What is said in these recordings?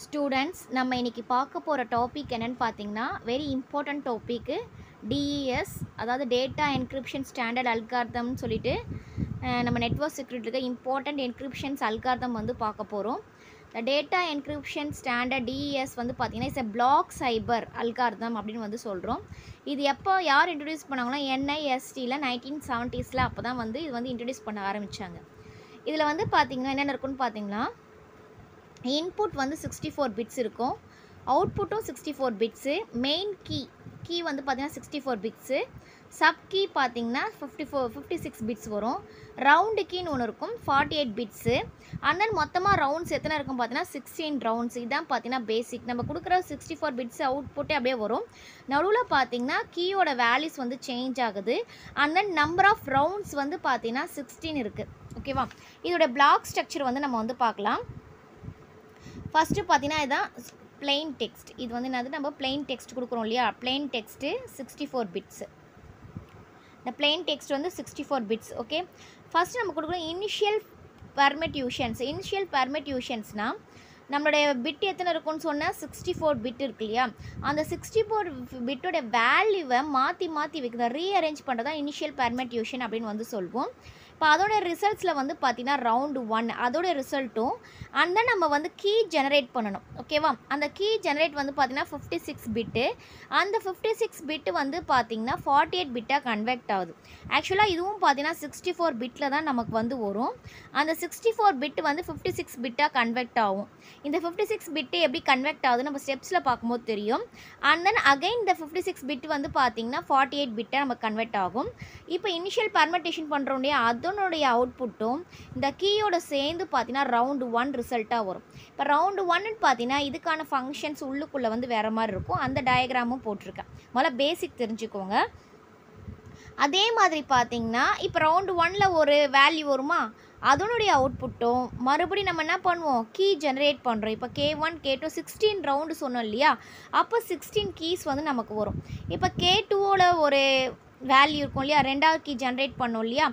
Students நம்ம இன்றைக்கி பார்க்க போகிற டாபிக் என்னென்னு பார்த்தீங்கன்னா வெரி இம்பார்ட்டன்ட் டாப்பிக்கு டிஇஎஸ், அதாவது டேட்டா என்கிரிப்ஷன் ஸ்டாண்டர்ட் அல்காரிதம்னு சொல்லிட்டு நம்ம நெட்வொர்க் செக்யூரிட்டிக்கு இம்பார்ட்டன்ட் என்கிரிப்ஷன்ஸ் அல்காரிதம் வந்து பார்க்க போகிறோம். இந்த டேட்டா என்கிரிப்ஷன் ஸ்டாண்டர்ட் டிஇஎஸ் வந்து பார்த்திங்கன்னா it's a block cipher algorithm அப்படின்னு வந்து சொல்கிறோம். இது எப்போ யார் இன்ட்ரடியூஸ் பண்ணாங்கன்னா NISTயில் 1970s அப்போ தான் வந்து இது வந்து இன்ட்ரடியூஸ் பண்ண ஆரம்பித்தாங்க. இதில் வந்து பார்த்திங்கன்னா என்னென்ன இருக்குன்னு பார்த்தீங்கன்னா இன்புட் வந்து 64 பிட்ஸ் இருக்கும், அவுட்புட்டும் 64 பிட்ஸு, மெயின் கீ வந்து பார்த்திங்கன்னா 64 பிட்ஸு, சப் கீ பார்த்திங்கன்னா 56 பிட்ஸ் வரும், ரவுண்டு கீன்னு ஒன்று இருக்கும் 48 பிட்ஸு, அண்ட் தென் மொத்தமாக ரவுண்ட்ஸ் எத்தனை இருக்கும் பார்த்தீங்கன்னா 16 ரவுண்ட்ஸ். இதுதான் பார்த்தீங்கன்னா பேசிக். நம்ம கொடுக்குற 64 பிட்ஸ் அவுட்புட்டே அப்படியே வரும். நடுவில் பார்த்திங்கன்னா கீயோட வேல்யூஸ் வந்து சேஞ்ச் ஆகுது, and then number of rounds வந்து பார்த்திங்கன்னா 16 இருக்குது. ஓகேவா? இதோட பிளாக் ஸ்ட்ரக்சர் வந்து நம்ம வந்து பார்க்கலாம். ஃபஸ்ட்டு பார்த்தீங்கன்னா இதுதான் பிளெயின் டெக்ஸ்ட். இது வந்து என்னது, நம்ம பிளெயின் டெக்ஸ்ட் கொடுக்குறோம் இல்லையா, பிளெயின் டெக்ஸ்ட்டு 64 பிட்ஸு. இந்த பிளெயின் டெக்ஸ்ட் வந்து 64 பிட்ஸ். ஓகே, ஃபஸ்ட்டு நம்ம கொடுக்குறோம் இனிஷியல் பெர்மிட்யூஷன்ஸ்னால் நம்மளுடைய பிட் எத்தனை இருக்குன்னு சொன்னால் 64 பிட் இருக்கு இல்லையா, அந்த 64 பிட்டோட வேல்யூவை மாற்றி வைக்கிறத ரீஅரேஞ்ச் பண்ணுறதா இனிஷியல் பெர்மிட்யூஷன் அப்படின்னு வந்து சொல்வோம். இப்போ அதோட ரிசல்ட்ஸில் வந்து பார்த்திங்கன்னா ரவுண்டு 1 அதோட ரிசல்ட்டும், அண்ட் தென் நம்ம வந்து கீ ஜெனரேட் பண்ணணும். ஓகேவா? அந்த கீ ஜெனரேட் வந்து பார்த்திங்கன்னா 56 பிட்டு. அந்த 56 பிட்டு வந்து பார்த்திங்கன்னா 48 பிட்டாக கன்வெர்ட் ஆகுது. ஆக்சுவலாக இதுவும் பார்த்திங்கன்னா 64 பிட்டில் தான் நமக்கு வந்து வரும். அந்த 64 பிட்டு வந்து 56 பிட்டாக கன்வெர்ட் ஆகும். இந்த 56 பிட்டு எப்படி கன்வெர்ட் ஆகுது நம்ம ஸ்டெப்ஸில் பார்க்கும்போது தெரியும். அண்ட் தென் அகைன் இந்த 56 பிட் வந்து பார்த்திங்கன்னா 48 பிட்டாக நமக்கு கன்வெர்ட் ஆகும். இப்போ இனிஷியல் பெர்மிட்டேஷன் பண்ணுறோம் இல்லையா, அதனுடைய அவுட்புட்டும் இந்த கீயோட சேர்ந்து பார்த்தீங்கன்னா ரவுண்டு 1 ரிசல்ட்டாக வரும். இப்போ ரவுண்டு 1ன்னு பார்த்தீங்கன்னா இதுக்கான ஃபங்க்ஷன்ஸ் உள்ளுக்குள்ளே வந்து வேறு மாதிரி இருக்கும். அந்த டயக்ராமும் போட்டிருக்கேன். முதல்ல பேசிக் தெரிஞ்சுக்கோங்க. அதே மாதிரி பார்த்தீங்கன்னா இப்போ ரவுண்டு 1ல் ஒரு வேல்யூ வருமா, அதனுடைய அவுட்புட்டும் மறுபடியும் நம்ம என்ன பண்ணுவோம், கீ ஜெனரேட் பண்ணுறோம். இப்போ K1 K2 16 ரவுண்டு சொன்னோம் இல்லையா, அப்போ 16 கீஸ் வந்து நமக்கு வரும். இப்போ K2ஓட ஒரு வேல்யூ இருக்கும் இல்லையா, ரெண்டாவது கீ ஜென்ரேட் பண்ணோம் இல்லையா,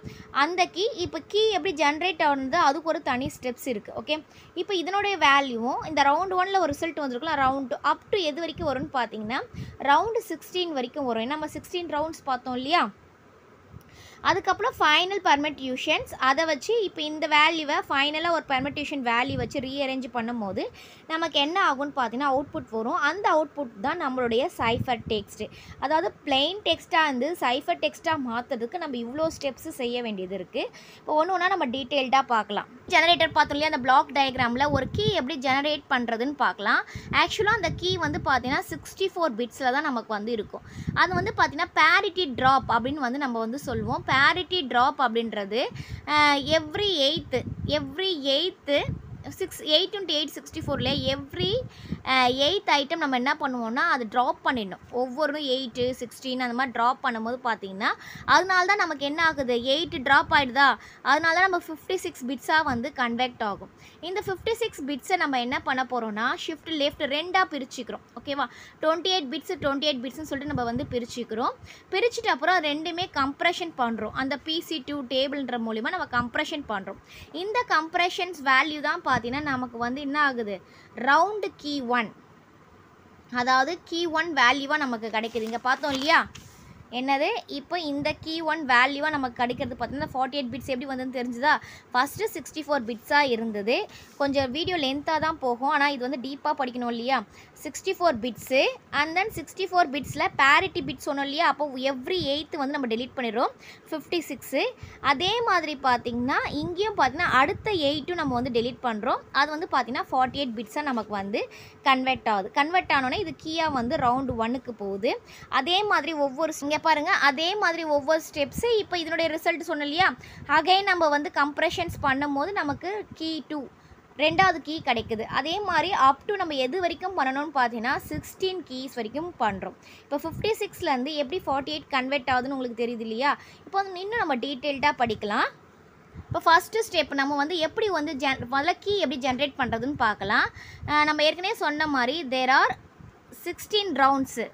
அந்த கீ இப்போ கீ எப்படி ஜென்ரேட் ஆகுது அதுக்கு ஒரு தனி ஸ்டெப்ஸ் இருக்குது. ஓகே, இப்போ இதனுடைய வேல்யூவும் இந்த ரவுண்டு 1ல் ஒரு ரிசல்ட் வந்துருக்கலாம், ரவுண்டு அப் டு எது வரைக்கும் வரும்னு பார்த்தீங்கன்னா ரவுண்டு 16 வரைக்கும் வரும். நம்ம 16 ரவுண்ட்ஸ் பார்த்தோம் இல்லையா, அதுக்கப்புறம் ஃபைனல் பெர்மிட்யூஷன்ஸ் அதை வச்சு இப்போ இந்த வேல்யூவை ஃபைனலாக ஒரு பெர்மிட்யூஷன் வேல்யூ வச்சு ரீஅரேஞ்ச் பண்ணும்போது நமக்கு என்ன ஆகும்னு பார்த்தீங்கன்னா அவுட்புட் வரும். அந்த அவுட்புட் தான் நம்மளுடைய சைஃபர் டெக்ஸ்ட்டு. அதாவது பிளெயின் டெக்ஸ்ட்டாக இருந்து சைஃபர் டெக்ஸ்ட்டாக மாற்றுறதுக்கு நம்ம இவ்வளோ ஸ்டெப்ஸு செய்ய வேண்டியது இருக்குது. இப்போ ஒன்று ஒன்றா நம்ம டீட்டெயில்டாக பார்க்கலாம். ஜெனரேட்டர் பார்த்தோம் இல்லையா, அந்த பிளாக் டயக்ராமில் ஒரு கீ எப்படி ஜெனரேட் பண்ணுறதுன்னு பார்க்கலாம். ஆக்சுவலாக அந்த கீ வந்து பார்த்தீங்கன்னா 64 பிட்ஸில் தான் நமக்கு வந்து இருக்கும். அது வந்து பார்த்தீங்கன்னா பேரிட்டி ட்ராப் அப்படின்னு வந்து நம்ம வந்து சொல்லுவோம். பேரிட்டி ட்ராப் அப்படின்றது எவ்ரி எயித்து 8 × 8 64ல எவ்ரி 8th ஐட்டம் நம்ம என்ன பண்ணுவோம்னா அது ட்ராப் பண்ணிடணும். ஒவ்வொரு 8 16 அந்த மாதிரி ட்ராப் பண்ணும்போது பார்த்தீங்கன்னா அதனால தான் நமக்கு என்ன ஆகுது, 8 ட்ராப் ஆகிடுதா, அதனால தான் நம்ம 56 பிட்ஸாக வந்து கன்வெர்ட் ஆகும். இந்த 56 பிட்ஸை நம்ம என்ன பண்ண போகிறோம்னா ஷிஃப்ட் லெஃப்ட் ரெண்டாக பிரிச்சுக்கிறோம். ஓகேவா? 28 பிட்ஸ்னு சொல்லிட்டு நம்ம வந்து பிரிச்சுட்டு அப்புறம் ரெண்டுமே கம்ப்ரெஷன் பண்ணுறோம். அந்த PC2 டேபிள்ன்ற மூலிமா நம்ம கம்ப்ரெஷன் பண்ணுறோம். இந்த கம்ப்ரெஷன்ஸ் வேல்யூ தான் பார்த்தீங்கன்னா நமக்கு வந்து என்ன ஆகுது, ரவுண்டு கீ 1, அதாவது கீ 1 வேல்யூவாக நமக்கு கிடைக்குது. இங்கே பார்த்தோம் இல்லையா, என்னது இப்போ இந்த கீ 1 வேல்யூவாக நமக்கு கிடைக்கிறது பார்த்தீங்கன்னா 48 பிட்ஸ் எப்படி வந்துன்னு தெரிஞ்சுதா. ஃபஸ்ட்டு 64 பிட்ஸாக இருந்தது. கொஞ்சம் வீடியோ லென்த்தாக தான் போகும், ஆனால் இது வந்து டீப்பாக படிக்கணும் இல்லையா. 64 பிட்ஸு அண்ட் தென் 64 பிட்ஸில் பேரிட்டி பிட்ஸ் சொன்னோம் இல்லையா, அப்போ எவ்ரி 8th வந்து நம்ம டெலீட் பண்ணிடுறோம் 56. அதே மாதிரி பார்த்திங்கன்னா இங்கேயும் பார்த்திங்கன்னா அடுத்த 8ம் நம்ம வந்து டெலீட் பண்ணுறோம். அது வந்து பார்த்திங்கன்னா 48 பிட்ஸாக நமக்கு வந்து கன்வெர்ட் ஆகுது. கன்வெர்ட் ஆனோடனே இது கீயாக வந்து ரவுண்டு 1க்கு போகுது. அதே மாதிரி ஒவ்வொரு பாருங்கள், அதே மாதிரி ஒவ்வொரு ஸ்டெப்ஸு இப்போ இதனுடைய ரிசல்ட் சொன்னோம் இல்லையா, அகைன் நம்ம வந்து கம்ப்ரெஷன்ஸ் பண்ணும்போது நமக்கு கீ 2 ரெண்டாவது கீ கிடைக்குது. அதே மாதிரி அப் டு நம்ம எது வரைக்கும் பண்ணணும்னு பார்த்தீங்கன்னா 16 கீஸ் வரைக்கும் பண்ணுறோம். இப்போ 56லேருந்து எப்படி 48 கன்வெர்ட் ஆகுதுன்னு உங்களுக்கு தெரியுது இல்லையா. இப்போ வந்து இன்னும் நம்ம டீட்டெயில்டாக படிக்கலாம். இப்போ ஃபஸ்ட்டு ஸ்டெப் நம்ம வந்து எப்படி வந்து முதல்ல கீ எப்படி ஜென்ரேட் பண்ணுறதுன்னு பார்க்கலாம். நம்ம ஏற்கனவே சொன்ன மாதிரி தேர் ஆர் 16 ரவுண்ட்ஸு.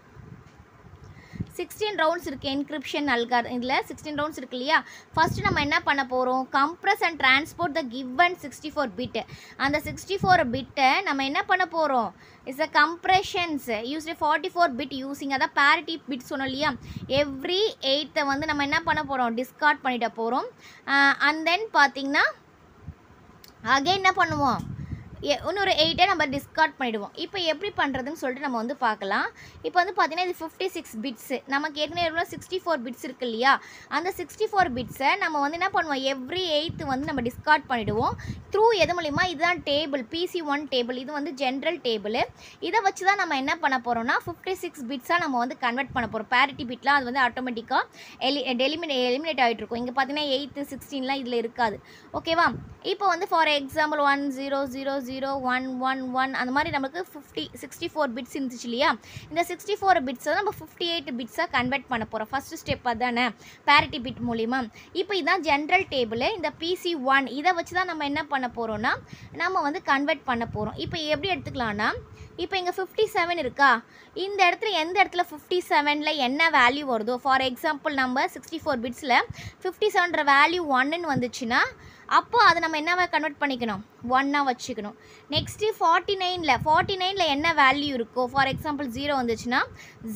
16 ரவுண்ட்ஸ் இருக்குது என்கிரிப்ஷன் அல்கார் இதில் 16 ரவுண்ட்ஸ் இருக்கு இல்லையா. ஃபஸ்ட்டு நம்ம என்ன பண்ண போகிறோம், compress and transport the given 64 bit. அந்த 64 பிட்டை நம்ம என்ன பண்ண போகிறோம், is a compressions used 44 bit using, அதான் பேரிட்டி பிட் சொன்னோம் இல்லையா. எவ்ரி 8 வந்து நம்ம என்ன பண்ண போகிறோம், டிஸ்கார்ட் பண்ணிட போகிறோம். அண்ட் தென் பார்த்திங்கன்னா அகைன் என்ன பண்ணுவோம், இன்னொரு 8 நம்ம டிஸ்கார்ட் பண்ணிவிடுவோம். இப்போ எப்படி பண்ணுறதுன்னு சொல்லிட்டு நம்ம வந்து பார்க்கலாம். இப்போ வந்து பார்த்திங்கன்னா இது 56 பிட்ஸு, நமக்கு ஏற்கனவே எவ்வளோ 64 பிட்ஸ் இருக்குது இல்லையா. அந்த 64 பிட்ஸை நம்ம வந்து என்ன பண்ணுவோம், எவ்ரி 8 வந்து நம்ம டிஸ்கார்ட் பண்ணிவிடுவோம். த்ரூ எது மூலிமா, இதுதான் டேபிள், PC1 டேபிள், இது வந்து ஜென்ரல் டேபிள். இதை வச்சு தான் நம்ம என்ன பண்ண போகிறோம்னா 56 பிட்ஸாக நம்ம வந்து கன்வெர்ட் பண்ண போகிறோம். பேரிட்டி பிட்லாம் அது வந்து ஆட்டோமேட்டிக்காக எலிமினேட் ஆகிட்டு இருக்கும். இங்கே பார்த்தீங்கன்னா 8 16லாம் இதில் இருக்காது. ஓகேவா. இப்போ வந்து ஃபார் எக்ஸாம்பிள் 1 0 0 0 1 1 1 அந்த மாதிரி நமக்கு 64 பிட்ஸ் இருந்துச்சு இல்லையா. இந்த 64 பிட்ஸை நம்ம 58 பிட்ஸாக கன்வெர்ட் பண்ண போகிறோம். ஃபஸ்ட்டு ஸ்டெப் அதானே, பேரிட்டி பிட் மூலிமா. இப்போ இதுதான் ஜென்ரல் டேபிள், இந்த PC1 இதை வச்சு தான் நம்ம என்ன பண்ண போகிறோம்னா நம்ம வந்து கன்வெர்ட் பண்ண போகிறோம். இப்போ எப்படி எடுத்துக்கலாம்னா, இப்போ இங்கே 57 இருக்கா, இந்த இடத்துல எந்த இடத்துல 57ல் என்ன வேல்யூ வருதோ, ஃபார் எக்ஸாம்பிள் நம்ம 64 பிட்ஸில் 57ன்ற வேல்யூ 1ன்னு வந்துச்சுன்னா அப்போ அதை நம்ம என்னவா கன்வெர்ட் பண்ணிக்கணும், 1ஆக வச்சுக்கணும். நெக்ஸ்ட்டு 49ல் என்ன வேல்யூ இருக்கோ, ஃபார் எக்ஸாம்பிள் 0 வந்துச்சுன்னா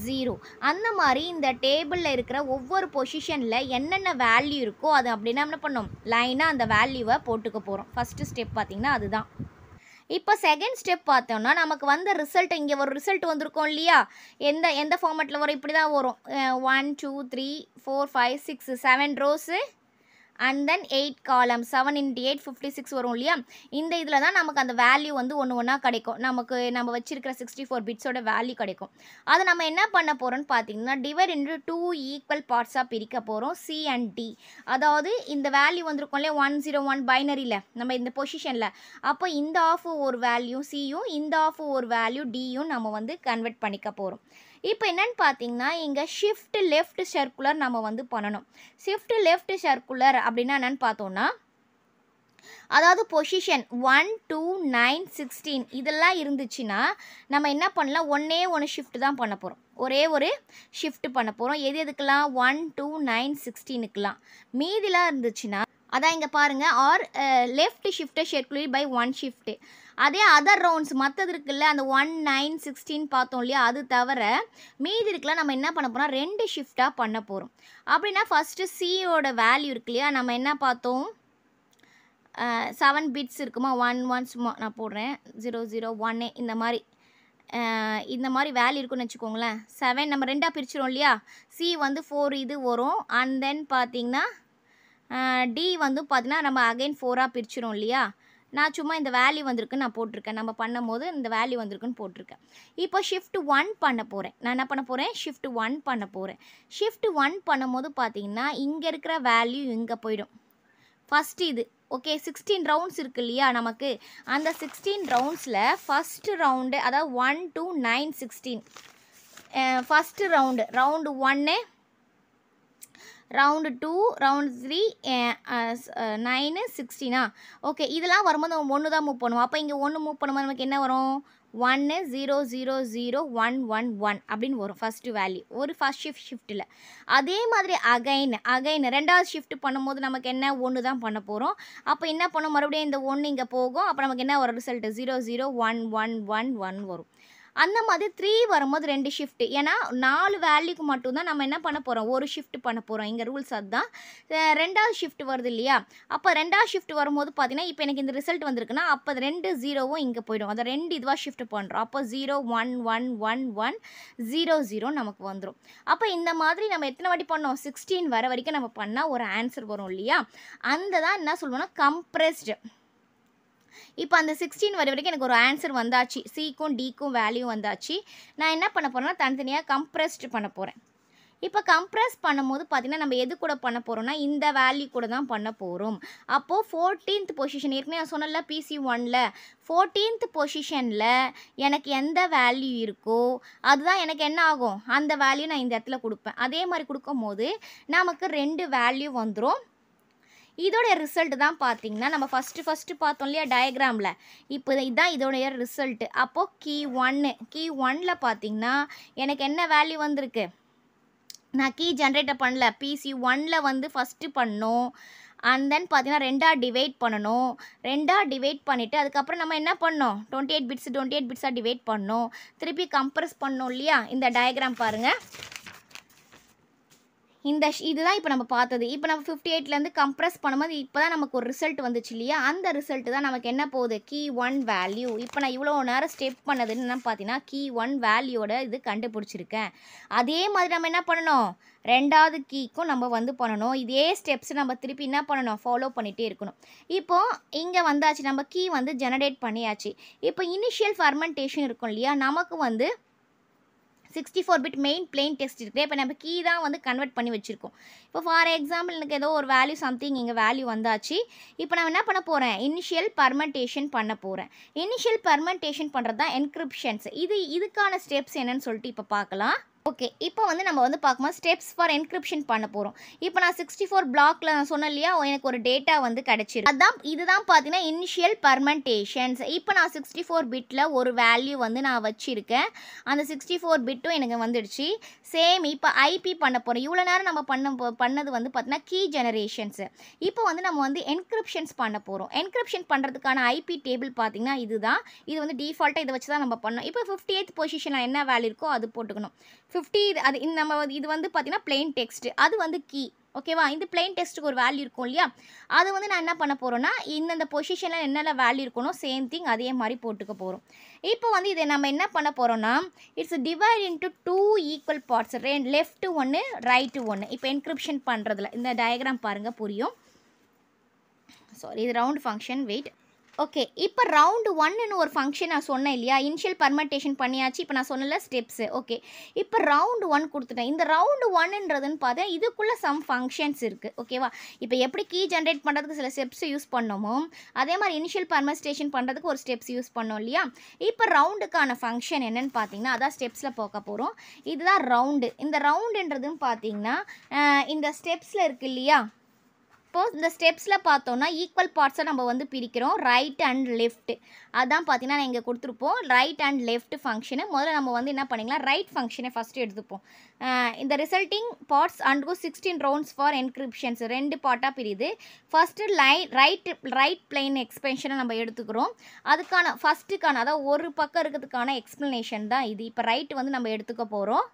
0. அந்த மாதிரி இந்த டேபிளில் இருக்கிற ஒவ்வொரு பொசிஷனில் என்னென்ன வேல்யூ இருக்கோ அது அப்படின்னா என்ன பண்ணணும், லைனாக அந்த வேல்யூவை போட்டுக்க போகிறோம். ஃபஸ்ட்டு ஸ்டெப் பார்த்திங்கன்னா அதுதான். இப்போ செகண்ட் ஸ்டெப் பார்த்தோம்னா நமக்கு வந்த ரிசல்ட், இங்கே ஒரு ரிசல்ட் வந்திருக்கோம் இல்லையா, எந்த ஃபார்மேட்டில் வரும், இப்படி தான் வரும். 1 2 3 4 5 6 7 ரோஸு அண்ட் தென் 8 காலம், 7 × 8 56 வரும் இல்லையா. இந்த இதில் தான் நமக்கு அந்த வேல்யூ வந்து ஒன்றா கிடைக்கும். நம்ம வச்சிருக்கிற 64 பிட்ஸோட வேல்யூ கிடைக்கும். அதை நம்ம என்ன பண்ண போகிறோம்னு பார்த்தீங்கன்னா டிவைட் இன்டு 2 ஈக்குவல் பார்ட்ஸாக பிரிக்க போகிறோம், C and D. அதாவது இந்த வேல்யூ வந்திருக்கோம் இல்லையா 101 பைனரியில் நம்ம இந்த பொசிஷனில், அப்போ இந்த ஆஃப் ஒரு வேல்யூ Cயும் இந்த ஆஃப் ஒரு வேல்யூ Dயும் நம்ம வந்து கன்வெர்ட் பண்ணிக்க போகிறோம். இப்போ என்னென்னு பார்த்தீங்கன்னா இங்கே ஷிஃப்ட் லெஃப்ட் சர்க்குலர் நம்ம வந்து பண்ணணும். ஷிஃப்ட் லெஃப்ட் சர்க்குலர் அப்படின்னா என்னென்னு பார்த்தோன்னா, அதாவது பொசிஷன் 1 2 9 16 இதெல்லாம் இருந்துச்சுன்னா நம்ம என்ன பண்ணலாம், ஒன்று ஷிஃப்ட் தான் பண்ண போகிறோம், ஒரே ஒரு ஷிஃப்ட் பண்ண போகிறோம். எதுக்கெல்லாம் 1 2 9 16க்குலாம். மீதிலாம் இருந்துச்சுன்னா அதான் இங்கே பாருங்கள், ஆர் லெஃப்ட் ஷிஃப்ட்டை ஷெட்யூல் பை 1 ஷிஃப்ட்டு. அதே அதர் ரவுண்ட்ஸ் மற்றது இருக்குல்ல, அந்த 1 9 16 பார்த்தோம் இல்லையா, அது தவிர மீதி இருக்கலாம் நம்ம என்ன பண்ண போகிறோம், 2 ஷிஃப்டாக பண்ண போகிறோம். அப்படின்னா ஃபஸ்ட்டு சியோட வேல்யூ இருக்கு இல்லையா, நம்ம என்ன பார்த்தோம் 7 பிட்ஸ் இருக்குமா, 1 1 சும்மா நான் போடுறேன் 0 0 1 இந்த மாதிரி வேல்யூ இருக்குன்னு வச்சுக்கோங்களேன். 7 நம்ம 2ஆக பிரிச்சிரும் இல்லையா, சி வந்து 4 இது வரும். அண்ட் தென் பார்த்திங்கன்னா டி வந்து பார்த்திங்கன்னா நம்ம அகைன் 4ஆக பிரிச்சிரும் இல்லையா. நான் சும்மா இந்த வேல்யூ வந்திருக்குன்னு நான் போட்டிருக்கேன், நம்ம பண்ணும்போது இந்த வேல்யூ வந்திருக்குன்னு போட்டிருக்கேன். இப்போ ஷிஃப்ட் 1 பண்ண போகிறேன். நான் என்ன பண்ண போகிறேன், ஷிஃப்ட் 1 பண்ண போகிறேன். ஷிஃப்ட் 1 பண்ணும்போது பார்த்திங்கன்னா இங்கே இருக்கிற வேல்யூ இங்கே போயிடும். ஃபஸ்ட்டு இது ஓகே 16 ரவுண்ட்ஸ் இருக்குது இல்லையா நமக்கு, அந்த 16 ரவுண்ட்ஸில் ஃபஸ்ட்டு ரவுண்டு அதாவது 1 to 9 16 first round 1 round 2 round 3 9 16 okay. இதெல்லாம் வரும்போது நம்ம 1 தான் மூவ் பண்ணுவோம். அப்போ இங்கே 1 மூவ் பண்ணும்போது நமக்கு என்ன வரும், 1 0 0 0 1 1 1 அப்படின்னு வரும் ஃபஸ்ட்டு வேல்யூ ஒரு ஃபஸ்ட் ஷிஃப்ட்டில். அதே மாதிரி அகைன் ரெண்டாவது ஷிஃப்ட் பண்ணும்போது நமக்கு என்ன 1 தான் பண்ண போகிறோம். அப்போ என்ன பண்ணோம், மறுபடியும் இந்த 1 இங்கே போகும். அப்போ நமக்கு என்ன வரும், ரிசல்ட்டு 0 0 1 1 1 1 வரும். அந்த மாதிரி 3 வரும்போது 2 ஷிஃப்ட், ஏன்னா 4 வேல்யூக்கு மட்டும்தான் நம்ம என்ன பண்ண போகிறோம், ஒரு ஷிஃப்ட் பண்ண போகிறோம். இங்கே ரூல்ஸ் அதுதான். ரெண்டாவது ஷிஃப்ட் வருது இல்லையா, அப்போ ரெண்டாவது ஷிஃப்ட் வரும்போது பார்த்தீங்கன்னா இப்போ எனக்கு இந்த ரிசல்ட் வந்திருக்குன்னா அப்போ 2 0வும் இங்கே போய்டும். அதை 2 இதுவாக ஷிஃப்ட் பண்ணுறோம். அப்போ 0 1 1 1 1 0 0 நமக்கு வந்துடும். அப்போ இந்த மாதிரி நம்ம எத்தனை வாட்டி பண்ணோம், 16 வர வரைக்கும் நம்ம பண்ணால் ஒரு ஆன்சர் வரும் இல்லையா. அந்த தான் என்ன சொல்லுவோம்னா கம்ப்ரெஸ்டு. இப்போ அந்த 16 வர வரைக்கும் எனக்கு ஒரு ஆன்சர் வந்தாச்சு, சிக்கும் டிக்கும் வேல்யூ வந்தாச்சு. நான் என்ன பண்ண போகிறேன்னா தனித்தனியாக கம்ப்ரெஸ்ட் பண்ண போகிறேன். இப்போ கம்ப்ரெஸ் பண்ணும்போது பார்த்திங்கன்னா நம்ம எது கூட பண்ண போகிறோம்னா இந்த வேல்யூ கூட தான் பண்ண போகிறோம். அப்போது 14th பொசிஷன் ஏற்கனவே நான் சொன்னல PC1ல் 14th பொசிஷனில் எனக்கு எந்த வேல்யூ இருக்கோ அதுதான் எனக்கு என்ன ஆகும், அந்த வேல்யூ நான் இந்த இடத்துல கொடுப்பேன். அதே மாதிரி கொடுக்கும் போது நமக்கு 2 வேல்யூ வந்துடும். இதோடைய ரிசல்ட் தான் பார்த்திங்கன்னா நம்ம ஃபஸ்ட்டு பார்த்தோம் இல்லையா டயக்ராமில், இப்போ இதுதான் இதோடைய ரிசல்ட்டு. அப்போது கீ 1ல் பார்த்திங்கன்னா எனக்கு என்ன வேல்யூ வந்திருக்கு, நான் கீ ஜென்ரேட் பண்ணல, PC1ல் வந்து ஃபஸ்ட்டு பண்ணோம். அண்ட் தென் பார்த்தீங்கன்னா 2ஆக டிவைட் பண்ணணும். 2ஆக டிவைட் பண்ணிவிட்டு அதுக்கப்புறம் நம்ம என்ன பண்ணோம், 28 பிட்ஸாக டிவைட் பண்ணோம். திருப்பி கம்ப்ரஸ் பண்ணோம் இல்லையா. இந்த டயக்ராம் பாருங்கள். இதுதான் இப்போ நம்ம பார்த்தது. இப்போ நம்ம 58லேருந்து கம்ப்ரஸ் பண்ணும்போது இப்போ தான் நமக்கு ஒரு ரிசல்ட் வந்துச்சு இல்லையா. அந்த ரிசல்ட்டு தான் நமக்கு என்ன போகுது, கீ 1 வேல்யூ. இப்போ நான் இவ்வளோ நேரம் ஸ்டெப் பண்ணதுன்னு என்ன பார்த்தீங்கன்னா கீ 1 வேல்யூவோட இது கண்டுபிடிச்சிருக்கேன். அதே மாதிரி நம்ம என்ன பண்ணணும், 2வது கீக்கும் நம்ம வந்து பண்ணணும். இதே ஸ்டெப்ஸ் நம்ம திருப்பி என்ன பண்ணணும், ஃபாலோ பண்ணிகிட்டே இருக்கணும். இப்போது இங்கே வந்தாச்சு, நம்ம கீ வந்து ஜெனரேட் பண்ணியாச்சு. இப்போ இனிஷியல் ஃபர்மெண்டேஷன் இருக்கும் இல்லையா, நமக்கு வந்து 64 பிட் மெயின் பிளெயின் டெக்ஸ்ட் இருக்குது. இப்போ நம்ம கீ தான் வந்து கன்வெர்ட் பண்ணி வச்சுருக்கோம். இப்போ ஃபார் எக்ஸாம்பிள் எனக்கு ஏதோ ஒரு வேல்யூ சம்திங் இங்கே வேல்யூ வந்தாச்சு. இப்போ நான் என்ன பண்ண போகிறேன், இனிஷியல் பர்மெண்டேஷன் பண்ண போகிறேன். இனிஷியல் பர்மெண்டேஷன் பண்ணுறது தான் என்கிரிப்ஷன்ஸ். இதுக்கான ஸ்டெப்ஸ் என்னன்னு சொல்லிட்டு இப்போ பார்க்கலாம். ஓகே, இப்போ வந்து நம்ம வந்து பார்க்கும்போது ஸ்டெப்ஸ் ஃபார் என்கிரிப்ஷன் பண்ண போகிறோம். இப்போ நான் 64 பிளாக்ல நான் சொன்னேன் இல்லையா, எனக்கு ஒரு டேட்டா வந்து கிடச்சிருக்கு. இதுதான் பார்த்தீங்கன்னா இனிஷியல் பர்மெண்டேஷன்ஸ். இப்போ நான் 64 பிட்டில் ஒரு வேல்யூ வந்து நான் வச்சுருக்கேன். அந்த 64 பிட்டும் எனக்கு வந்துடுச்சு. சேம் இப்போ ஐபி பண்ண போகிறோம். இவ்வளோ நேரம் நம்ம பண்ணது வந்து பார்த்தீங்கன்னா கீ ஜெனரேஷன்ஸு. இப்போ வந்து நம்ம வந்து என்கிரிப்ஷன்ஸ் பண்ண போகிறோம். என்கிரிப்ஷன் பண்ணுறதுக்கான ஐபி டேபிள் பார்த்தீங்கன்னா இதுதான். இது வந்து டிஃபால்ட்டாக இதை வச்சு தான் நம்ம பண்ணோம். இப்போ 58th பொசிஷனில் என்ன வேல்யூ இருக்கோ அது போட்டுக்கணும். 50 அது நம்ம இது வந்து பார்த்தீங்கன்னா பிளெயின் டெக்ஸ்ட், அது வந்து கீ. ஓகேவா, இந்த பிளெயின் டெக்ஸ்ட்டுக்கு ஒரு வேல்யூ இருக்கும் இல்லையா, அது வந்து நான் என்ன பண்ண போகிறோன்னா இந்த பொசிஷனில் என்னென்ன வேல்யூ இருக்கணும் சேம் திங் அதே மாதிரி போட்டுக்க போகிறோம். இப்போ வந்து இதை நம்ம என்ன பண்ண போகிறோன்னா it's divide into 2 equal parts, left ஒன்று ரைட்டு ஒன்று. இப்போ என்கிரிப்ஷன் பண்ணுறதுல இந்த டயக்ராம் பாருங்கள் புரியும். சாரி, இது ரவுண்ட் ஃபங்க்ஷன். வெயிட். ஓகே, இப்போ ரவுண்டு 1ன்னு ஒரு ஃபங்க்ஷன் நான் சொன்னேன் இல்லையா, இனிஷியல் பர்மெண்டேஷன் பண்ணியாச்சு. இப்போ நான் சொன்னல ஸ்டெப்ஸு. ஓகே, இப்போ ரவுண்டு 1 கொடுத்துட்டேன். இந்த ரவுண்டு 1ன்றதுன்னு பார்த்தா இதுக்குள்ளே சம் ஃபங்க்ஷன்ஸ் இருக்குது. ஓகேவா, இப்போ எப்படி கீ ஜென்ரேட் பண்ணுறதுக்கு சில ஸ்டெப்ஸ் யூஸ் பண்ணோமோ அதே மாதிரி இனிஷியல் பர்மெண்டேஷன் பண்ணுறதுக்கு ஒரு ஸ்டெப்ஸ் யூஸ் பண்ணோம் இல்லையா. இப்போ ரவுண்டுக்கான ஃபங்க்ஷன் என்னென்னு பார்த்தீங்கன்னா அதான் ஸ்டெப்ஸில் பார்க்க போகிறோம். இதுதான் ரவுண்டு. இந்த ரவுண்டுன்றதுன்னு பார்த்தீங்கன்னா இந்த ஸ்டெப்ஸில் இருக்குது இல்லையா. இப்போது இந்த ஸ்டெப்ஸில் பார்த்தோன்னா ஈக்குவல் பார்ட்ஸை நம்ம வந்து பிரிக்கிறோம், ரைட் அண்ட் லெஃப்ட். அதான் பார்த்தீங்கன்னா நான் இங்கே கொடுத்துருப்போம் ரைட் அண்ட் லெஃப்ட் ஃபங்க்ஷனு. முதல்ல நம்ம வந்து என்ன பண்ணிக்கலாம், ரைட் ஃபங்க்ஷனை ஃபஸ்ட்டு எடுத்துப்போம். இந்த resulting parts and 16 rounds for encryptions 2 பார்ட்டாக பிரியுது. ஃபஸ்ட்டு ரைட் பிளெயின் எக்ஸ்பென்ஷனை நம்ம எடுத்துக்கிறோம். அதுக்கான ஃபஸ்ட்டுக்கான அதாவது ஒரு பக்கம் இருக்கிறதுக்கான எக்ஸ்ப்ளனேஷன் தான் இது. இப்போ ரைட் வந்து நம்ம எடுத்துக்க போகிறோம்.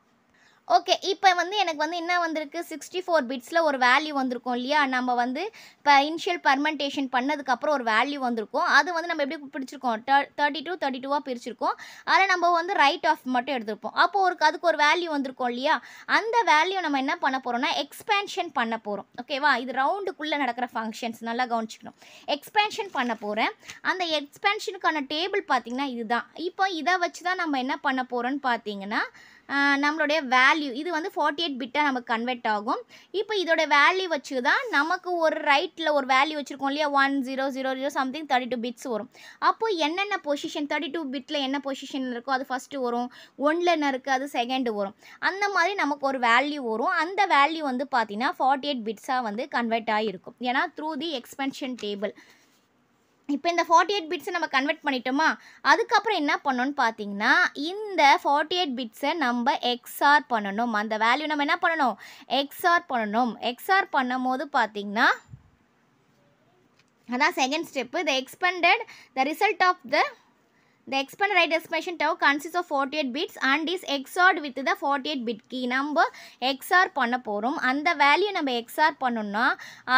ஓகே, இப்போ வந்து எனக்கு வந்து என்ன வந்திருக்கு, 64 பிட்ஸில் ஒரு வேல்யூ வந்திருக்கும் இல்லையா. நம்ம வந்து இப்போ இனிஷியல் பர்மெண்டேஷன் பண்ணதுக்கப்புறம் ஒரு வேல்யூ வந்திருக்கும். அது வந்து நம்ம எப்படி பிரிச்சிருக்கோம், 32 பிரிச்சிருக்கோம். அதில் நம்ம வந்து ரைட் ஆஃப் மட்டும் எடுத்துருப்போம். அப்போது அதுக்கு ஒரு வேல்யூ வந்திருக்கும் இல்லையா. அந்த வேல்யூ நம்ம என்ன பண்ண போகிறோம்னா எக்ஸ்பேன்ஷன் பண்ண போகிறோம். ஓகேவா, இது ரவுண்டுக்குள்ளே நடக்கிற ஃபங்க்ஷன்ஸ் நல்லா கவனிச்சிக்கணும். எக்ஸ்பேன்ஷன் பண்ண போகிறேன். அந்த எக்ஸ்பேன்ஷனுக்கான டேபிள் பார்த்திங்கன்னா இதுதான். இப்போ இதை வச்சு தான் நம்ம என்ன பண்ண போகிறோன்னு பார்த்தீங்கன்னா நம்மளுடைய வேல்யூ இது வந்து 48 பிட்டாக நமக்கு கன்வெர்ட் ஆகும். இப்போ இதோட வேல்யூ வச்சு தான் நமக்கு ஒரு ரைட்டில் ஒரு வேல்யூ வச்சுருக்கோம் இல்லையா, 1000 சம்திங் 32 பிட்ஸ் வரும். அப்போது என்னென்ன பொசிஷன் 32 பிட்டில் என்ன பொசிஷன் இருக்கோ அது ஃபஸ்ட்டு வரும், 1ல் என்ன இருக்குது அது செகண்டு வரும். அந்த மாதிரி நமக்கு ஒரு வேல்யூ வரும். அந்த வேல்யூ வந்து பார்த்திங்கன்னா 48 பிட்ஸாக வந்து கன்வெர்ட் ஆகிருக்கும். ஏன்னா த்ரூ தி எக்ஸ்பென்ஷன் டேபிள். இப்போ இந்த 48 பிட்ஸை நம்ம கன்வெர்ட் பண்ணிட்டோமா, அதுக்கப்புறம் என்ன பண்ணணும்னு பார்த்தீங்கன்னா இந்த 48 பிட்ஸை நம்ம எக்ஸ்ஆர் பண்ணணும். அந்த வேல்யூ நம்ம என்ன பண்ணணும், எக்ஸ்ஆர் பண்ணணும். எக்ஸ்ஆர் பண்ணும் போது பார்த்தீங்கன்னா அதான் second step. the result of the expanded right expansion tau consists of 48 bits and is XORed with the 48 bit key. நம்ம XOR பண்ண போகிறோம். அந்த வேல்யூ நம்ம XOR பண்ணோம்னா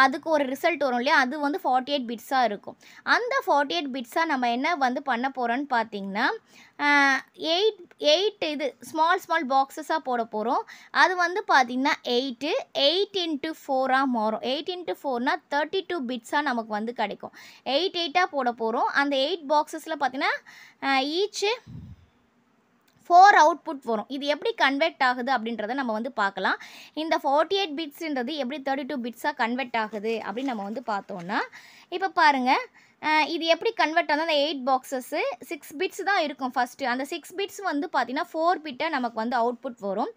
அதுக்கு ஒரு ரிசல்ட் வரும் இல்லையா, அது வந்து 48 பிட்ஸாக இருக்கும். அந்த 48 பிட்ஸாக நம்ம என்ன வந்து பண்ண போகிறோன்னு பார்த்தீங்கன்னா 8 இது ஸ்மால் பாக்ஸஸாக போட போகிறோம். அது வந்து பார்த்திங்கன்னா 8 into 4ஆக மாறும். 8 into 4னா 32 பிட்ஸாக நமக்கு வந்து கிடைக்கும். 8 போட போகிறோம். அந்த 8 பாக்ஸஸில் பார்த்திங்கன்னா ஈச் 4 அவுட்புட் வரும். இது எப்படி கன்வெர்ட் ஆகுது அப்படின்றத நம்ம வந்து பார்க்கலாம். இந்த 48 பிட்ஸ்ன்றது எப்படி 32 பிட்ஸாக கன்வெர்ட் ஆகுது அப்படின்னு நம்ம வந்து பார்த்தோன்னா இப்போ பாருங்கள், இது எப்படி கன்வெர்ட் ஆகுது. அந்த 8 பாக்ஸஸ்ஸு 6 பிட்ஸ் தான் இருக்கும் ஃபஸ்ட்டு. அந்த 6 பிட்ஸ் வந்து பார்த்திங்கன்னா 4 பிட்டாக நமக்கு வந்து அவுட்புட் வரும்.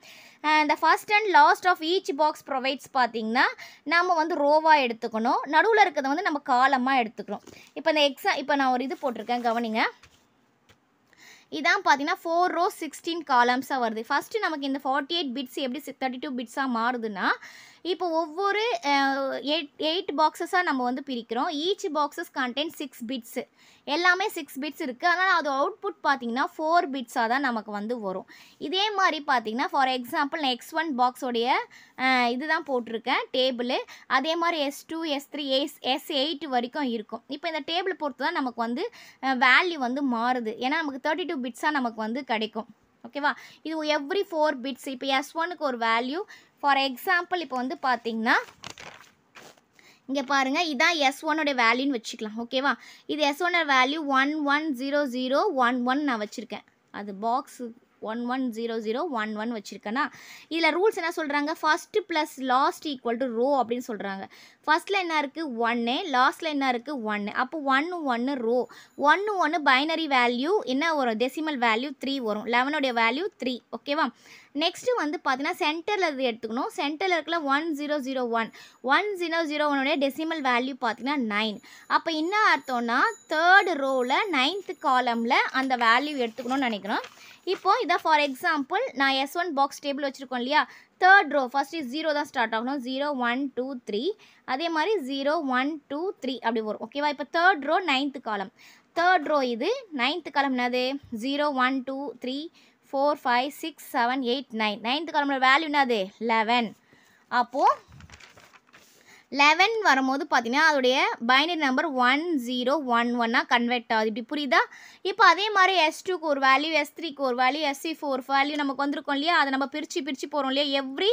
இந்த first and last of each box provides பார்த்திங்கன்னா நம்ம வந்து ரோவாக எடுத்துக்கணும். நடுவில் இருக்கிறத வந்து நம்ம காலமாக எடுத்துக்கிறோம். இப்போ இந்த இப்போ நான் ஒரு இது போட்டிருக்கேன் கவனிங்க. இதான் பார்த்தீங்கன்னா 4 rows 16 காலம்ஸாக வருது. ஃபஸ்ட்டு நமக்கு இந்த 48 பிட்ஸ் எப்படி 32 பிட்ஸாக மாறுதுன்னா, இப்போ ஒவ்வொரு 8 பாக்ஸஸாக நம்ம வந்து பிரிக்கிறோம். Each boxes contain 6 bits. எல்லாமே 6 பிட்ஸ் இருக்குது. அதனால் அது அவுட்புட் பார்த்தீங்கன்னா 4 பிட்ஸாக தான் நமக்கு வந்து வரும். இதே மாதிரி பார்த்தீங்கன்னா ஃபார் எக்ஸாம்பிள் நான் X1 பாக்ஸோடைய இதுதான் போட்டிருக்கேன் டேபிள். அதே மாதிரி S2 S3 S8 வரைக்கும் இருக்கும். இப்போ இந்த டேபிள் பொறுத்து தான் நமக்கு வந்து வேல்யூ வந்து மாறுது. ஏன்னா நமக்கு 32 பிட்ஸாக நமக்கு வந்து கிடைக்கும். ஓகேவா? இது எவ்ரி 4 பிட்ஸ். இப்போ S1க்கு ஒரு வேல்யூ ஃபார் எக்ஸாம்பிள் இப்போ வந்து பார்த்தீங்கன்னா இங்கே பாருங்கள், இதான் S1 வேல்யூன்னு வச்சுக்கலாம். ஓகேவா? இது S1 வேல்யூ 110011 நான் வச்சுருக்கேன். அது பாக்ஸு 110011 வச்சுருக்கேன்னா இதில் ரூல்ஸ் என்ன சொல்கிறாங்க, first plus last equal to row அப்படின்னு சொல்கிறாங்க. ஃபஸ்ட்டில் என்ன இருக்குது 1, லாஸ்ட்டில் என்ன இருக்குது 1. அப்போ 1 1 ரோ 1 1 பைனரி வேல்யூ என்ன வரும், டெசிமல் வேல்யூ 3 வரும். 11 வேல்யூ 3. ஓகேவா? நெக்ஸ்ட்டு வந்து பார்த்தீங்கன்னா சென்டரில் இது எடுத்துக்கணும். சென்டரில் இருக்கல 1001 1001 டெசிமல் வேல்யூ பார்த்தீங்கன்னா 9. அப்போ என்ன அர்த்தம்னா தேர்ட் ரோவில் 9th காலமில் அந்த வேல்யூ எடுத்துக்கணும்னு நினைக்கிறோம். இப்போ இதான் ஃபார் எக்ஸாம்பிள் நான் S1 பாக்ஸ் டேபிள் வச்சுருக்கோம் இல்லையா, தேர்ட் ரோ ஃபஸ்ட்டு 0 தான் ஸ்டார்ட் ஆகணும். 0 1 2 3 அதே மாதிரி 0 1 2 3 அப்படி வரும். ஓகேவா? இப்போ தேர்ட் ரோ 9th காலம். தேர்ட் ரோ இது 9th காலம் என்னது 0 1 2 3 4 5 6 7 8 9. 9th காலமோட வேல்யூ என்னது 11. அப்போது 11 வரும்போது பார்த்தீங்கன்னா அதோடைய பைனரி நம்பர் 1011 கன்வெர்ட் ஆகுது. இப்படி புரியுதா? இப்போ அதே மாதிரி S2க்கு ஒரு வேல்யூ, S3க்கு ஒரு வேல்யூ, SC4 ஒரு வேல்யூ நமக்கு வந்திருக்கும் இல்லையா, அதை நம்ம பிரித்து போகிறோம் இல்லையா. எவ்ரி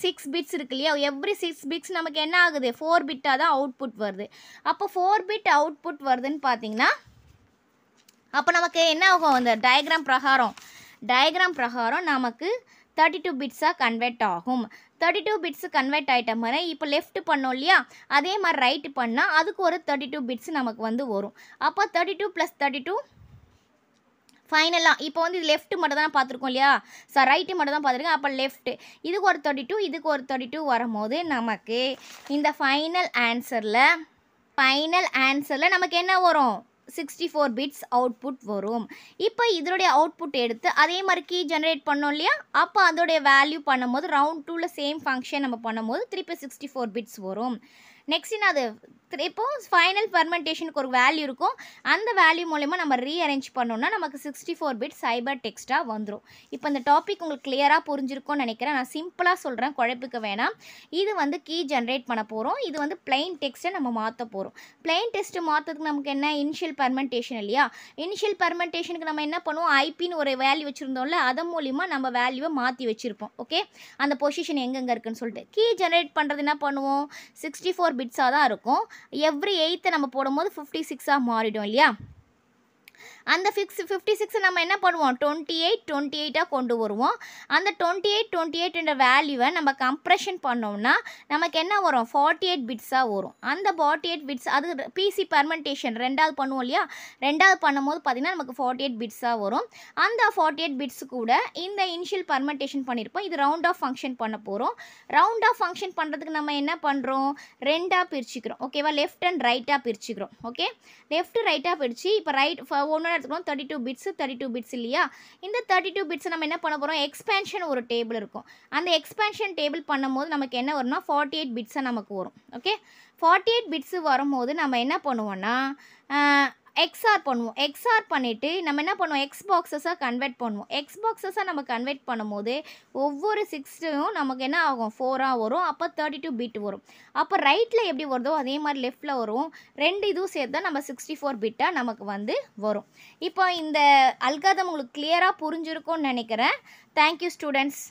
6 பிட்ஸ் இருக்கு இல்லையா, எவ்ரி 6 பிட்ஸ் நமக்கு என்ன ஆகுது 4 பிட்டாக தான் அவுட்புட் வருது. அப்போ 4 பிட் அவுட்புட் வருதுன்னு பார்த்தீங்கன்னா அப்போ நமக்கு என்ன ஆகும், அந்த டயக்ராம் பிரகாரம் நமக்கு 32 பிட்ஸாக கன்வெர்ட் ஆகும். 32 பிட்ஸு கன்வெர்ட் ஆகிட்ட மாதிரி இப்போ லெஃப்ட் பண்ணோம் இல்லையா, அதே மாதிரி ரைட்டு பண்ணால் அதுக்கு ஒரு 32 பிட்ஸ் நமக்கு வந்து வரும். அப்போ 32 + 32 ஃபைனலாக இப்போ வந்து இது லெஃப்ட் மட்டும் தான் பார்த்துருக்கோம் இல்லையா, ரைட்டு மட்டும் தான் பார்த்துருக்கேன். அப்போ லெஃப்ட்டு இதுக்கு ஒரு 32 இதுக்கு ஒரு 32 வரும்போது நமக்கு இந்த ஃபைனல் ஆன்சரில் நமக்கு என்ன வரும் 64 பிட்ஸ் அவுட்புட் வரும். இப்போ இதோடைய அவுட்புட் எடுத்து அதே மாதிரி கீ ஜெனரேட் பண்ணோம் இல்லையா, அப்போ அதோடைய வேல்யூ பண்ணும்போது ரவுண்ட் 2ல் சேம் ஃபங்க்ஷன் நம்ம பண்ணும்போது திருப்பி 64 பிட்ஸ் வரும். நெக்ஸ்ட் அது இப்போது ஃபைனல் ஃபெர்மெண்டேஷனுக்கு ஒரு வேல்யூ இருக்கும். அந்த வேல்யூ மூலமா நம்ம ரீஅரேஞ்ச் பண்ணோம்னா நமக்கு 64 பிட் சைபர் டெக்ஸ்ட்டாக வந்துடும். இப்போ இந்த டாபிக் உங்களுக்கு கிளியராக புரிஞ்சிருக்கும்னு நினைக்கிறேன். நான் சிம்பிளாக சொல்கிறேன், குழப்பிக்க வேணாம். இது வந்து கீ ஜென்ரேட் பண்ண போகிறோம். இது வந்து பிளைன் டெக்ஸ்ட்டை நம்ம மாற்ற போகிறோம். பிளைன் டெக்ஸ்ட்டு மாற்றதுக்கு நமக்கு என்ன இனிஷியல் ஃபெர்மெண்டேஷன் இல்லையா, இனிஷியல் ஃபெர்மெண்டேஷனுக்கு நம்ம என்ன பண்ணுவோம், ஐபின்னு ஒரு வேல்யூ வச்சுருந்தோம்ல, அதன் மூலிமா நம்ம வேல்யூவை மாற்றி வச்சுருப்போம். ஓகே, அந்த பொசிஷன் எங்கெங்கே இருக்குன்னு சொல்லிட்டு கீ ஜென்ரேட் பண்ணுறது என்ன பண்ணுவோம் 64 பிட்ஸாக தான் இருக்கும். எவ்ரி 8 நம்ம போடும்போது 56ஆக மாறிடும் இல்லையா. அந்த 56 நம்ம என்ன பண்ணுவோம் 28 கொண்டு வருவோம். அந்த 28 என்ற வேல்யூவை நம்ம கம்ப்ரெஷன் பண்ணோம்னா நமக்கு என்ன வரும் 48 பிட்ஸாக வரும். அந்த 48 பிட்ஸ் அது பிசி ஃபெர்மெண்டேஷன் ரெண்டாவது பண்ணுவோம் இல்லையா, ரெண்டாவது பண்ணும்போது பார்த்திங்கன்னா நமக்கு 48 பிட்ஸாக வரும். அந்த 48 பிட்ஸ் கூட இந்த இனிஷியல் ஃபெர்மெண்டேஷன் பண்ணியிருப்போம். இது ரவுண்ட் ஆஃப் ஃபங்க்ஷன் பண்ண போகிறோம். ரவுண்ட் ஆஃப் ஃபங்க்ஷன் பண்ணுறதுக்கு நம்ம என்ன பண்ணுறோம் ரெண்டாக பிரிச்சுக்கிறோம். ஓகேவா, லெஃப்ட் அண்ட் ரைட்டாக பிரிச்சுக்கிறோம். ஓகே, லெஃப்ட் ரைட்டாக பிரித்து இப்போ ரைட் ஒன்று எடுத்துக்கிறோம் 32 பிட்ஸ் இல்லையா. இந்த 32 பிட்ஸ் நம்ம என்ன பண்ண போகிறோம் எக்ஸ்பேன்ஷன் ஒரு டேபிள் இருக்கும். அந்த எக்ஸ்பேன்ஷன் டேபிள் பண்ணும்போது நமக்கு என்ன வரும்னா 48 பிட்ஸாக நமக்கு வரும். ஓகே, 48 பிட்ஸு வரும்போது நம்ம என்ன பண்ணுவோம்னா எக்ஸ்ஆர் பண்ணுவோம். எக்ஸ்ஆர் பண்ணிவிட்டு நம்ம என்ன பண்ணுவோம் எக்ஸ் பாக்ஸஸாக கன்வெர்ட் பண்ணுவோம். எக்ஸ் பாக்ஸஸாக நம்ம கன்வெர்ட் பண்ணும்போது ஒவ்வொரு 6ம் நமக்கு என்ன ஆகும் 4ஆக வரும். அப்போ 32 பிட் வரும். அப்போ ரைட்டில் எப்படி வருதோ அதே மாதிரி லெஃப்டில் வரும். ரெண்டு இதுவும் சேர்த்து தான் நம்ம 64 பிட்டாக நமக்கு வந்து வரும். இப்போ இந்த அல்காரிதம் உங்களுக்கு கிளியராக புரிஞ்சிருக்கும்னு நினைக்கிறேன். Thank you students.